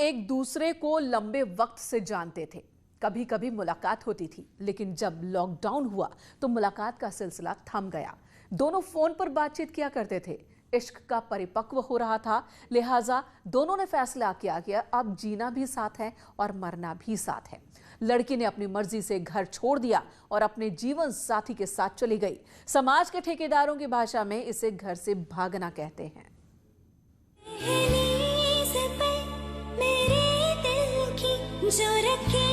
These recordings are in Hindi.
एक दूसरे को लंबे वक्त से जानते थे, कभी कभी मुलाकात होती थी, लेकिन जब लॉकडाउन हुआ तो मुलाकात का सिलसिला थम गया। दोनों फोन पर बातचीत किया करते थे। इश्क का परिपक्व हो रहा था, लिहाजा दोनों ने फैसला किया कि अब जीना भी साथ है और मरना भी साथ है। लड़की ने अपनी मर्जी से घर छोड़ दिया और अपने जीवन साथी के साथ चली गई। समाज के ठेकेदारों की भाषा में इसे घर से भागना कहते हैं। जो रखे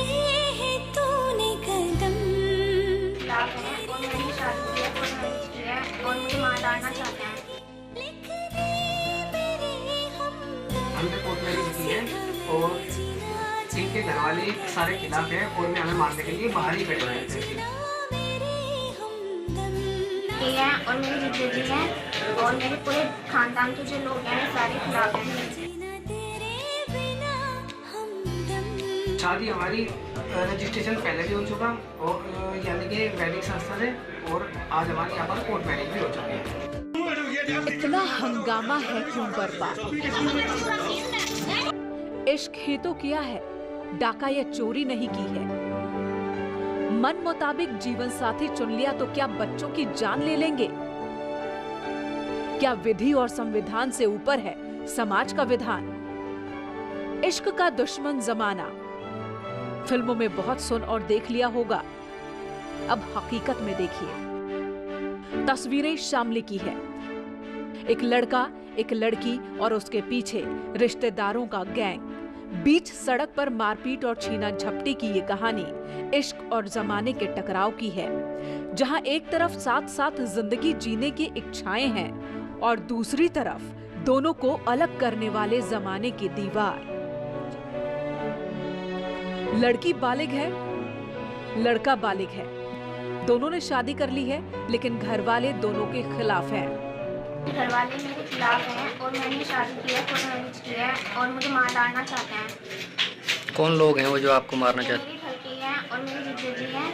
है तूने कदम, और मैंने शादी की है और मुझे मार डालना चाहते हैं। हमने कोर्ट मैरिज की है और इनके घर वाले सारे खिलाफ हैं और मैं हमें मारने के लिए बाहर ही खड़े हुए थे। और मेरी जिंदगी है और मेरे पूरे खानदान के जो लोग हैं सारे खिलाफ हैं। शादी हमारी रजिस्ट्रेशन पहले भी हो चुका और यानी कि वैदिक संस्था से, और आज हमारे यहाँ पर कोर्ट मैरिज भी हो चुकी है। इतना हंगामा है क्यों बर्पा? इश्क ही तो किया है, डाका या चोरी नहीं की है। मन मुताबिक जीवन साथी चुन लिया तो क्या बच्चों की जान ले लेंगे? क्या विधि और संविधान से ऊपर है समाज का विधान? इश्क का दुश्मन जमाना फिल्मों में बहुत सुन और देख लिया होगा, अब हकीकत में देखिए। तस्वीरें शामली की है। एक लड़का, एक लड़की और उसके पीछे रिश्तेदारों का गैंग। बीच सड़क पर मारपीट और छीना झपटी की ये कहानी इश्क और जमाने के टकराव की है, जहां एक तरफ साथ साथ जिंदगी जीने की इच्छाएं हैं और दूसरी तरफ दोनों को अलग करने वाले जमाने की दीवार। लड़की बालिग है, लड़का बालिग है, दोनों ने शादी कर ली है, लेकिन घर वाले दोनों के खिलाफ हैं। घर वाले मेरे खिलाफ हैं और मैंने शादी की है, कोर्ट मैरिज की है और मुझे मार डालना चाहते हैं। कौन लोग हैं वो जो आपको मारना चाहते हैं? मेरी घर की है और मेरी जिंदगी है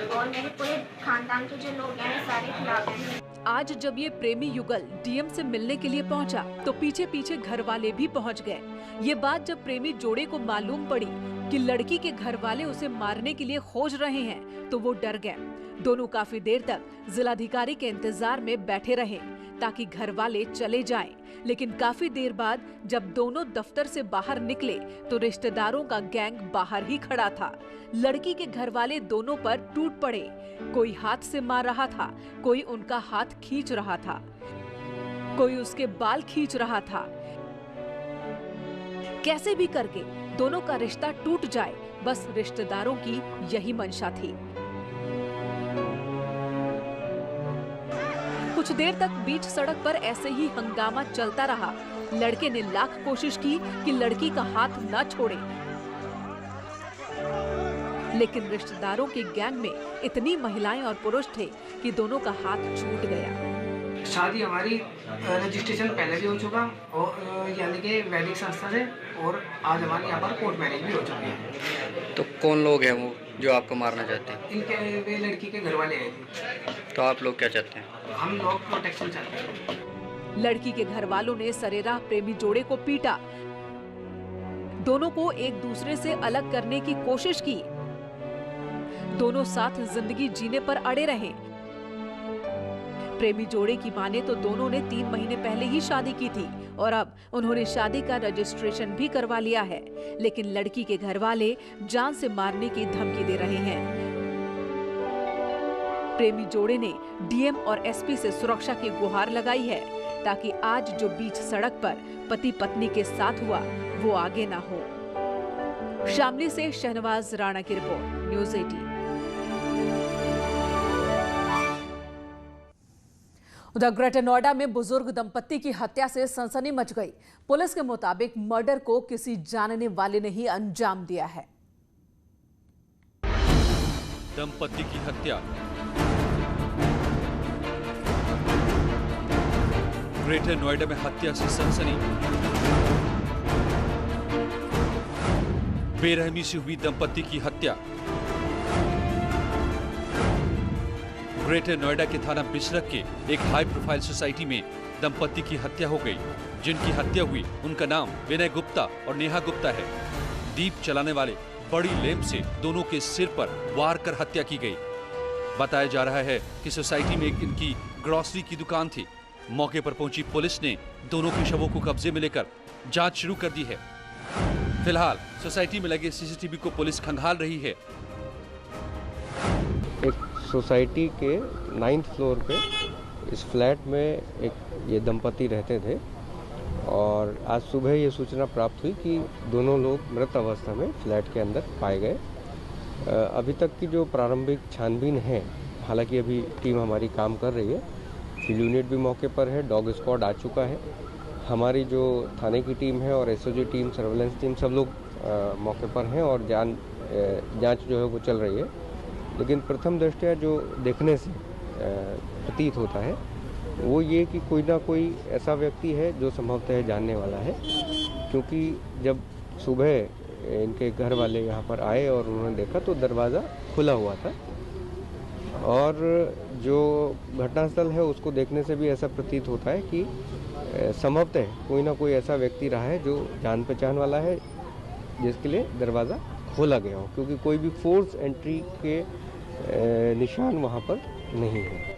और मेरे पूरे खानदान के जो लोग हैं सारे खिलाफ हैं। आज जब ये प्रेमी युगल डीएम से मिलने के लिए पहुंचा तो पीछे पीछे घर वाले भी पहुंच गए। ये बात जब प्रेमी जोड़े को मालूम पड़ी कि लड़की के घर वाले उसे मारने के लिए खोज रहे हैं तो वो डर गए। दोनों काफी देर तक जिलाधिकारी के इंतजार में बैठे रहे ताकि घर वाले चले जाएं, लेकिन काफी देर बाद जब दोनों दफ्तर से बाहर निकले तो रिश्तेदारों का गैंग बाहर ही खड़ा था। लड़की के घर वाले दोनों पर टूट पड़े। कोई हाथ से मार रहा था, कोई उनका हाथ खींच रहा था, कोई उसके बाल खींच रहा था। कैसे भी करके दोनों का रिश्ता टूट जाए, बस रिश्तेदारों की यही मंशा थी। कुछ देर तक बीच सड़क पर ऐसे ही हंगामा चलता रहा। लड़के ने लाख कोशिश की कि लड़की का हाथ न छोड़े, लेकिन रिश्तेदारों के गैंग में इतनी महिलाएं और पुरुष थे कि दोनों का हाथ छूट गया। शादी हमारी रजिस्ट्रेशन पहले भी हो चुका और यानी कि वैदिक संस्था से, और आज हमारे यहाँ पर कोर्ट मैरिज भी हो चुकी है। तो कौन लोग हैं वो जो आपको मारना चाहते हैं? इनके वे लड़की के घर वाले हैं। तो आप लोग क्या चाहते हैं? हम लोग प्रोटेक्शन चाहते हैं। लड़की के घर वालों ने सरेराह प्रेमी जोड़े को पीटा, दोनों को एक दूसरे से अलग करने की कोशिश की। दोनों साथ जिंदगी जीने पर अड़े रहे। प्रेमी जोड़े की माने तो दोनों ने 3 महीने पहले ही शादी की थी और अब उन्होंने शादी का रजिस्ट्रेशन भी करवा लिया है, लेकिन लड़की के घर वाले जान से मारने की धमकी दे रहे हैं। प्रेमी जोड़े ने डीएम और एसपी से सुरक्षा की गुहार लगाई है ताकि आज जो बीच सड़क पर पति पत्नी के साथ हुआ वो आगे ना हो। शामली से शहनवाज राणा की रिपोर्ट, न्यूज़ 18। उधर ग्रेटर नोएडा में बुजुर्ग दंपत्ति की हत्या से सनसनी मच गई। पुलिस के मुताबिक मर्डर को किसी जानने वाले ने ही अंजाम दिया है। दंपत्ति की हत्या, ग्रेटर नोएडा में हत्या से सनसनी। बेरहमी से हुई दंपत्ति की हत्या। ग्रेटर नोएडा के थाना बिशरख के एक हाई प्रोफाइल सोसाइटी में दंपति की हत्या हो गई। जिनकी हत्या हुई उनका नाम विनय गुप्ता और नेहा गुप्ता है। दीप जलाने वाले बड़ी लैंप से दोनों के सिर पर वार कर हत्या की गई। बताया जा रहा है कि सोसाइटी में इनकी ग्रोसरी की दुकान थी। मौके पर पहुंची पुलिस ने दोनों के शवों को कब्जे में लेकर जांच शुरू कर दी है। फिलहाल सोसाइटी में लगे सीसीटीवी को पुलिस खंगाल रही है। एक सोसाइटी के 9th फ्लोर पे इस फ्लैट में एक ये दंपति रहते थे और आज सुबह ये सूचना प्राप्त हुई कि दोनों लोग मृत अवस्था में फ्लैट के अंदर पाए गए। अभी तक की जो प्रारंभिक छानबीन है, हालांकि अभी टीम हमारी काम कर रही है, फील्ड यूनिट भी मौके पर है, डॉग स्क्वाड आ चुका है, हमारी जो थाने की टीम है और एसओजी टीम, सर्वेलेंस टीम, सब लोग मौके पर हैं और जांच जो है वो चल रही है। लेकिन प्रथम दृष्टया जो देखने से प्रतीत होता है वो ये कि कोई ना कोई ऐसा व्यक्ति है जो संभवतः जानने वाला है, क्योंकि जब सुबह इनके घर वाले यहाँ पर आए और उन्होंने देखा तो दरवाज़ा खुला हुआ था और जो घटनास्थल है उसको देखने से भी ऐसा प्रतीत होता है कि संभवतः कोई ना कोई ऐसा व्यक्ति रहा है जो जान पहचान वाला है जिसके लिए दरवाज़ा खोला गया हो, क्योंकि कोई भी फोर्स एंट्री के निशान वहाँ पर नहीं है।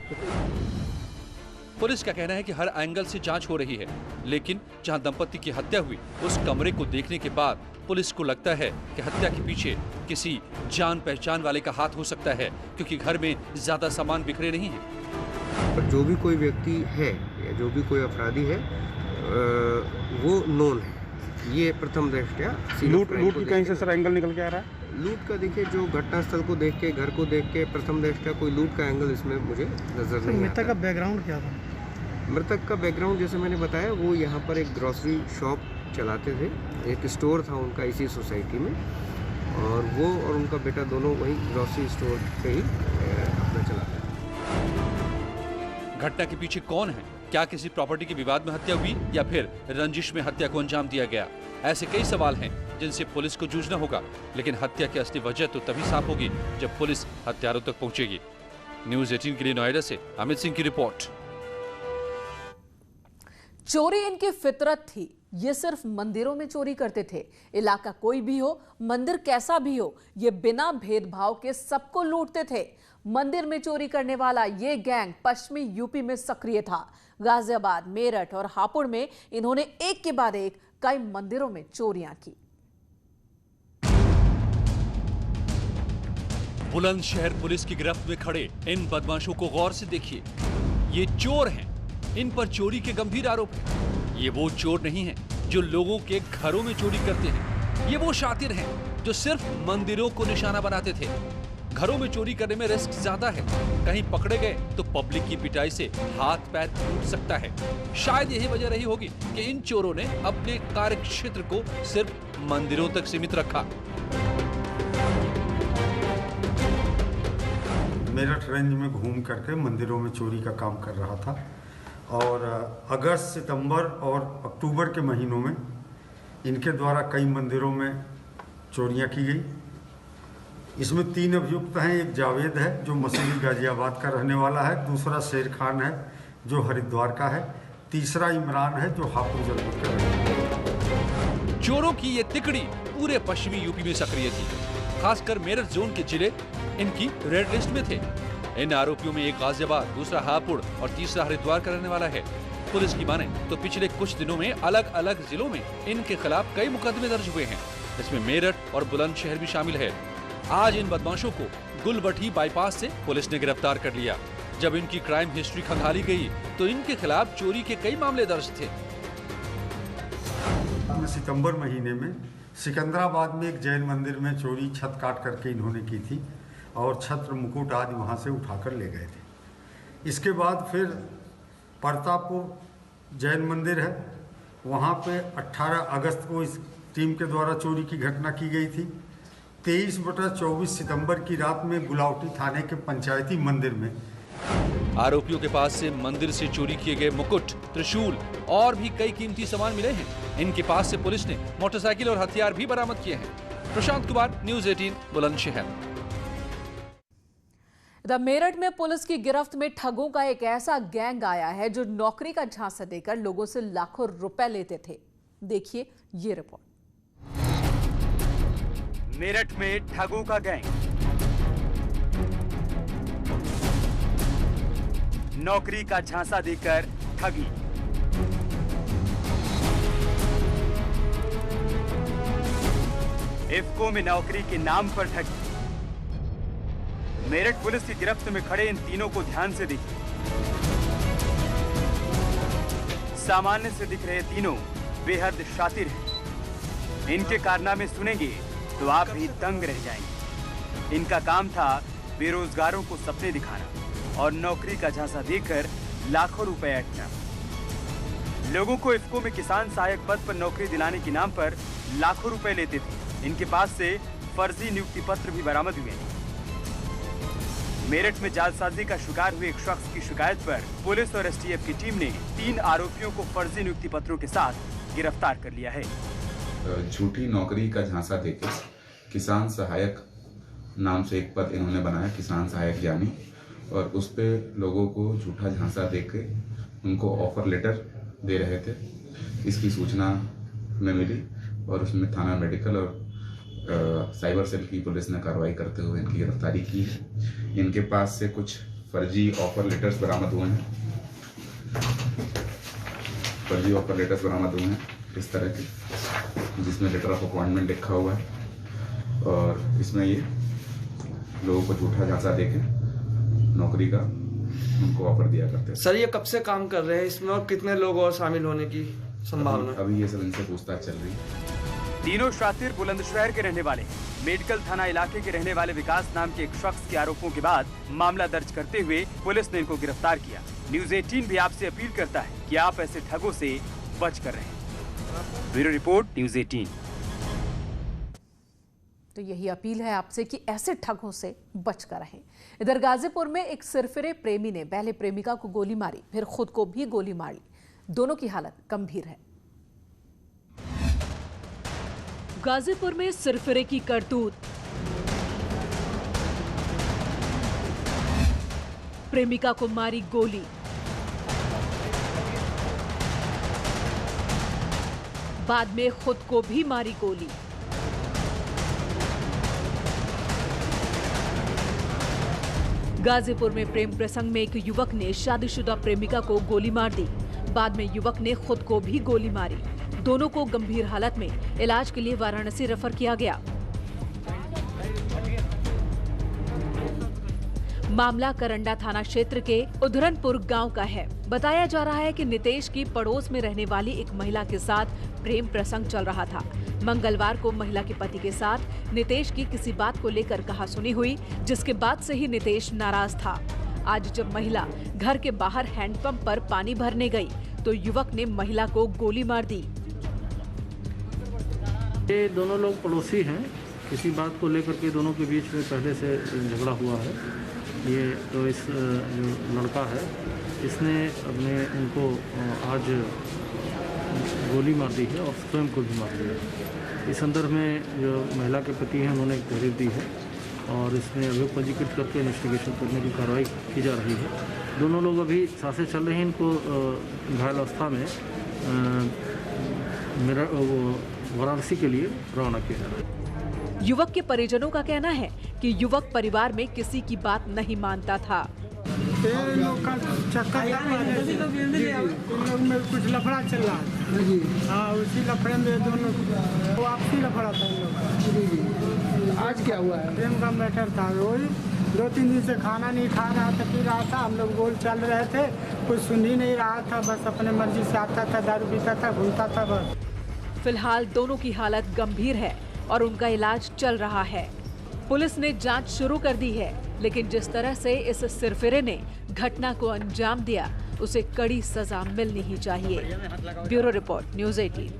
पुलिस का कहना है कि हर एंगल से जांच हो रही है, लेकिन जहां दंपति की हत्या हुई उस कमरे को देखने के बाद पुलिस को लगता है कि हत्या के पीछे किसी जान पहचान वाले का हाथ हो सकता है, क्योंकि घर में ज्यादा सामान बिखरे नहीं है। पर जो भी कोई व्यक्ति है या जो भी कोई अपराधी है वो नोन है, ये प्रथम दृष्टया। लूट की कहीं से सर एंगल निकल के आ रहा है? लूट का देखिए, जो घटनास्थल को देख के, घर को देख के प्रथम दृष्टया कोई लूट का एंगल इसमें मुझे नजर नहीं आता। मृतक का बैकग्राउंड क्या था? मृतक का बैकग्राउंड जैसे मैंने बताया, वो यहाँ पर एक ग्रॉसरी शॉप चलाते थे, एक स्टोर था उनका इसी सोसाइटी में, और वो और उनका बेटा दोनों वही ग्रॉसरी स्टोर पे ही अपना चलाते हैं। घटना के पीछे कौन है? क्या किसी प्रॉपर्टी के विवाद में हत्या हुई या फिर रंजिश में हत्या को अंजाम दिया गया? ऐसे कई सवाल हैं जिनसे पुलिस को जूझना होगा, लेकिन हत्या की असली वजह तो तभी साफ होगी जब पुलिस हत्यारों तक पहुंचेगी। न्यूज़ 18 के लिए नोएडा से अमित सिंह की रिपोर्ट। चोरी इनकी फितरत थी। ये सिर्फ मंदिरों में चोरी करते थे। इलाका कोई भी हो, मंदिर कैसा भी हो, ये बिना भेदभाव के सबको लूटते थे। मंदिर में चोरी करने वाला ये गैंग पश्चिमी यूपी में सक्रिय था। गाजियाबाद, मेरठ और हापुड़ में इन्होंने एक के बाद एक कई मंदिरों में चोरियां की। बुलंदशहर पुलिस की गिरफ्त में खड़े इन बदमाशों को गौर से देखिए। ये चोर हैं, इन पर चोरी के गंभीर आरोप हैं। ये वो चोर नहीं हैं जो लोगों के घरों में चोरी करते हैं। ये वो शातिर हैं जो सिर्फ मंदिरों को निशाना बनाते थे। घरों में चोरी करने में रिस्क ज्यादा है, कहीं पकड़े गए तो पब्लिक की पिटाई से हाथ पैर टूट सकता है। शायद यही वजह रही होगी कि इन चोरों ने अपने कार्य क्षेत्र को सिर्फ मंदिरों तक सीमित रखा। मेरठ रेंज में घूम करके मंदिरों में चोरी का काम कर रहा था और अगस्त, सितंबर और अक्टूबर के महीनों में इनके द्वारा कई मंदिरों में चोरियां की गई। इसमें 3 अभियुक्त हैं। एक जावेद है जो मसूरी गाजियाबाद का रहने वाला है, दूसरा शेर खान है जो हरिद्वार का है, तीसरा इमरान है जो हापुड़ जनपद का है। चोरों की ये तिकड़ी पूरे पश्चिमी यूपी में सक्रिय थी। खासकर मेरठ जोन के जिले इनकी रेड लिस्ट में थे। इन आरोपियों में एक गाजियाबाद, दूसरा हापुड़ और तीसरा हरिद्वार का रहने वाला है। पुलिस की माने तो पिछले कुछ दिनों में अलग अलग जिलों में इनके खिलाफ कई मुकदमे दर्ज हुए हैं, इसमें मेरठ और बुलंदशहर भी शामिल है। आज इन बदमाशों को गुलबठी बाईपास से पुलिस ने गिरफ्तार कर लिया। जब इनकी क्राइम हिस्ट्री खंगाली गई तो इनके खिलाफ चोरी के कई मामले दर्ज थे। सितंबर महीने में सिकंदराबाद में एक जैन मंदिर में चोरी छत काट करके इन्होंने की थी और छत्र मुकुट आदि वहाँ से उठाकर ले गए थे। इसके बाद फिर प्रतापपुर जैन मंदिर है, वहाँ पे 18 अगस्त को इस टीम के द्वारा चोरी की घटना की गई थी। 23/24 सितंबर की रात में गुलावटी थाने के पंचायती मंदिर में आरोपियों के पास से मंदिर से चोरी किए गए मुकुट, त्रिशूल और भी कई कीमती सामान मिले हैं। इनके पास से पुलिस ने मोटरसाइकिल और हथियार भी बरामद किए हैं। प्रशांत कुमार, न्यूज़ 18, बुलंदशहर। इधर मेरठ में पुलिस की गिरफ्त में ठगों का एक ऐसा गैंग आया है जो नौकरी का झांसा देकर लोगों से लाखों रुपए लेते थे। देखिए ये रिपोर्ट। मेरठ में ठगों का गैंग, नौकरी का झांसा देकर ठगी। इफ्को में नौकरी के नाम पर ठगी। मेरठ पुलिस की गिरफ्त में खड़े इन तीनों को ध्यान से देखिए। सामान्य से दिख रहे तीनों बेहद शातिर हैं। इनके कारनामे सुनेंगे तो आप भी दंग रह जाएंगे। इनका काम था बेरोजगारों को सपने दिखाना और नौकरी का झांसा देकर लाखों रुपए ऐंठना। लोगों को इफ्को में किसान सहायक पद पर नौकरी दिलाने के नाम पर लाखों रुपए लेते थे। इनके पास से फर्जी नियुक्ति पत्र भी बरामद हुए हैं। मेरठ में जालसाजी का शिकार हुए एक शख्स की शिकायत पर पुलिस और एसटीएफ की टीम ने 3 आरोपियों को फर्जी नियुक्ति पत्रों के साथ गिरफ्तार कर लिया है। झूठी नौकरी का झांसा देकर किसान सहायक नाम से एक पद इन्होंने बनाया, किसान सहायक यानी, और उस पे लोगों को झूठा झांसा देके उनको ऑफर लेटर दे रहे थे। इसकी सूचना हमें मिली और उसमें थाना मेडिकल और साइबर सेल की पुलिस ने कार्रवाई करते हुए इनकी गिरफ्तारी की है। इनके पास से कुछ फर्जी ऑफर लेटर्स बरामद हुए हैं। फर्जी ऑफर लेटर्स बरामद हुए हैं इस तरह के, जिसमें लेटर ऑफ अपॉइंटमेंट लिखा हुआ है और इसमें ये लोगों को झूठा झांसा देके नौकरी का उनको ऑफर दिया करते हैं। सर ये कब से काम कर रहे हैं इसमें और कितने लोग और शामिल होने की संभावना? अभी ये सब इनसे पूछताछ चल रही है। तीनों शातिर बुलंदशहर के रहने वाले हैं। मेडिकल थाना इलाके के रहने वाले विकास नाम के एक शख्स के आरोपों के बाद मामला दर्ज करते हुए पुलिस ने इनको गिरफ्तार किया। न्यूज 18 भी आपसे अपील करता है कि आप ऐसे ठगों से बच कर रहें। Bureau report, news 18। तो यही अपील है आपसे कि ऐसे ठगों से बचकर रहें। इधर गाजीपुर में एक सिरफिरे प्रेमी ने पहले प्रेमिका को गोली मारी, फिर खुद को भी गोली मारी। दोनों की हालत गंभीर है। गाजीपुर में सिरफिरे की करतूत, प्रेमिका को मारी गोली, बाद में खुद को भी मारी गोली। गाजीपुर में प्रेम प्रसंग में एक युवक ने शादीशुदा प्रेमिका को गोली मार दी। बाद में युवक ने खुद को भी गोली मारी। दोनों को गंभीर हालत में इलाज के लिए वाराणसी रेफर किया गया। मामला करंडा थाना क्षेत्र के उधरनपुर गांव का है। बताया जा रहा है कि नितेश की पड़ोस में रहने वाली एक महिला के साथ प्रेम प्रसंग चल रहा था। मंगलवार को महिला के पति के साथ नितेश की किसी बात को लेकर कहासुनी हुई, जिसके बाद से ही नितेश नाराज था। आज जब महिला घर के बाहर हैंडपंप पर पानी भरने गई तो युवक ने महिला को गोली मार दी। ये दोनों लोग पड़ोसी हैं। किसी बात को लेकर के दोनों के बीच में पहले से झगड़ा हुआ है। ये तो इस जो लड़का है इसने अपने उनको आज गोली मार दी है और स्वयं को भी मार दिया। इस संदर्भ में जो महिला के पति हैं उन्होंने तहरीर दी है और इसमें अभियोग पंजीकृत करके इन्वेस्टिगेशन करने की कार्रवाई की जा रही है। दोनों लोग अभी सांसें चल रही हैं। इनको घायल अवस्था में वाराणसी के लिए रवाना किया जा रहा है। युवक के परिजनों का कहना है कि युवक परिवार में किसी की बात नहीं मानता था। में कुछ लफड़ा चल रहा था। हाँ, उसी लफड़े में दोनों वो आपसी लफड़ा था इन लोग का। आज क्या हुआ है? प्रेम का मैटर था। रोज 2-3 दिन से खाना नहीं खा रहा था, पी रहा था। हम लोग गोल चल रहे थे, कुछ सुन ही नहीं रहा था। बस अपने मर्जी से आता था, दारू पीता था, घूमता था बस। फिलहाल दोनों की हालत गंभीर है और उनका इलाज चल रहा है। पुलिस ने जांच शुरू कर दी है, लेकिन जिस तरह से इस सिरफिरे ने घटना को अंजाम दिया उसे कड़ी सजा मिलनी ही चाहिए। Bureau report, news 18।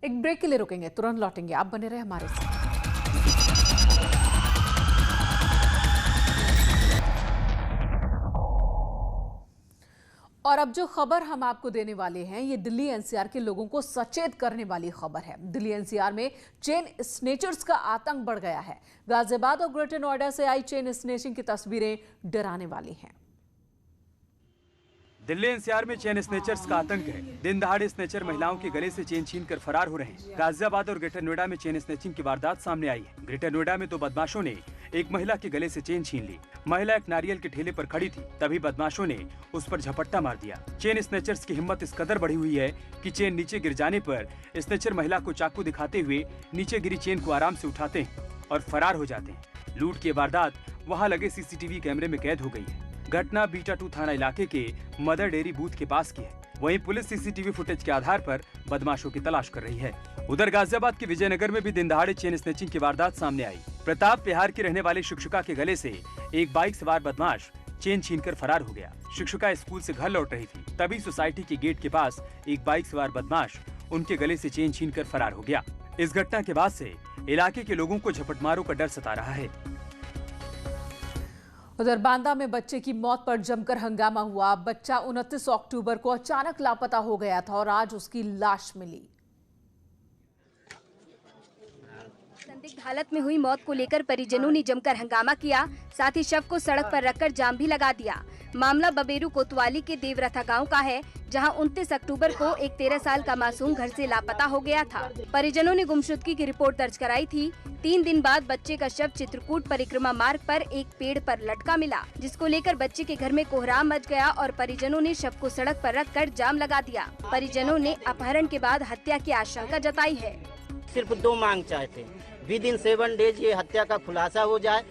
एक ब्रेक के लिए रुकेंगे, तुरंत लौटेंगे। आप बने रहे हमारे साथ। और अब जो खबर हम आपको देने वाले हैं ये दिल्ली एनसीआर के लोगों को सचेत करने वाली खबर है। दिल्ली एनसीआर में चेन स्नेचर्स का आतंक बढ़ गया है। गाजियाबाद और ग्रेटर नोएडा से आई चेन स्नेचिंग की तस्वीरें डराने वाली हैं। दिल्ली एनसीआर में चेन स्नेचर्स का आतंक है। दिन दहाड़े स्नेचर महिलाओं के गले से चेन छीनकर फरार हो रहे हैं। गाजियाबाद और ग्रेटर नोएडा में चेन स्नेचिंग की वारदात सामने आई है। ग्रेटर नोएडा में 2 बदमाशों ने एक महिला के गले से चेन छीन ली। महिला एक नारियल के ठेले पर खड़ी थी, तभी बदमाशों ने उस पर झपट्टा मार दिया। चेन स्नेचर्स की हिम्मत इस कदर बढ़ी हुई है कि चेन नीचे गिर जाने पर स्नेचर महिला को चाकू दिखाते हुए नीचे गिरी चेन को आराम से उठाते हैं और फरार हो जाते हैं। लूट की वारदात वहाँ लगे सीसीटीवी कैमरे में कैद हो गई है। घटना बीटा 2 थाना इलाके के मदर डेयरी बूथ के पास की है। वहीं पुलिस सीसीटीवी फुटेज के आधार पर बदमाशों की तलाश कर रही है। उधर गाजियाबाद के विजयनगर में भी दिन दहाड़े चेन स्नेचिंग की वारदात सामने आई। प्रताप बिहार की रहने वाली शिक्षिका के गले से एक बाइक सवार बदमाश चेन छीनकर फरार हो गया। शिक्षिका स्कूल से घर लौट रही थी, तभी सोसाइटी के गेट के पास एक बाइक सवार बदमाश उनके गले से चेन छीनकर फरार हो गया। इस घटना के बाद से इलाके के लोगों को झपटमारों का डर सता रहा है। उधर बांदा में बच्चे की मौत पर जमकर हंगामा हुआ। बच्चा 29 अक्टूबर को अचानक लापता हो गया था और आज उसकी लाश मिली। संदिग्ध हालत में हुई मौत को लेकर परिजनों ने जमकर हंगामा किया, साथ ही शव को सड़क पर रखकर जाम भी लगा दिया। मामला बबेरू कोतवाली के देवरथा गांव का है, जहां 29 अक्टूबर को एक 13 साल का मासूम घर से लापता हो गया था। परिजनों ने गुमशुदगी की रिपोर्ट दर्ज कराई थी। 3 दिन बाद बच्चे का शव चित्रकूट परिक्रमा मार्ग पर एक पेड़ पर लटका मिला, जिसको लेकर बच्चे के घर में कोहराम मच गया और परिजनों ने शव को सड़क पर रखकर जाम लगा दिया। परिजनों ने अपहरण के बाद हत्या की आशंका जताई है। सिर्फ 2 मांग चाहते हैं, विदिन 7 डेज ये हत्या का खुलासा हो जाए।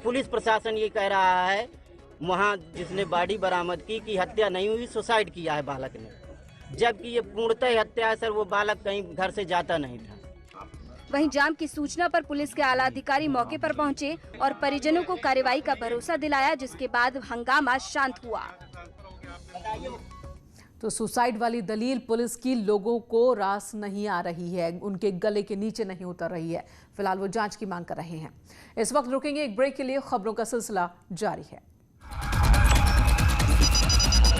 पुलिस प्रशासन ये कह रहा है वहाँ जिसने बॉडी बरामद की कि हत्या नहीं हुई, सुसाइड किया है बालक ने, जबकि ये पूर्णतः हत्या है सर। वो बालक कहीं घर से जाता नहीं था। वहीं जाम की सूचना पर पुलिस के आला अधिकारी मौके पर पहुंचे और परिजनों को कार्रवाई का भरोसा दिलाया, जिसके बाद हंगामा शांत हुआ। तो सुसाइड वाली दलील पुलिस की लोगों को रास नहीं आ रही है, उनके गले के नीचे नहीं उतर रही है। फिलहाल वो जांच की मांग कर रहे हैं। इस वक्त रुकेंगे एक ब्रेक के लिए, खबरों का सिलसिला जारी है।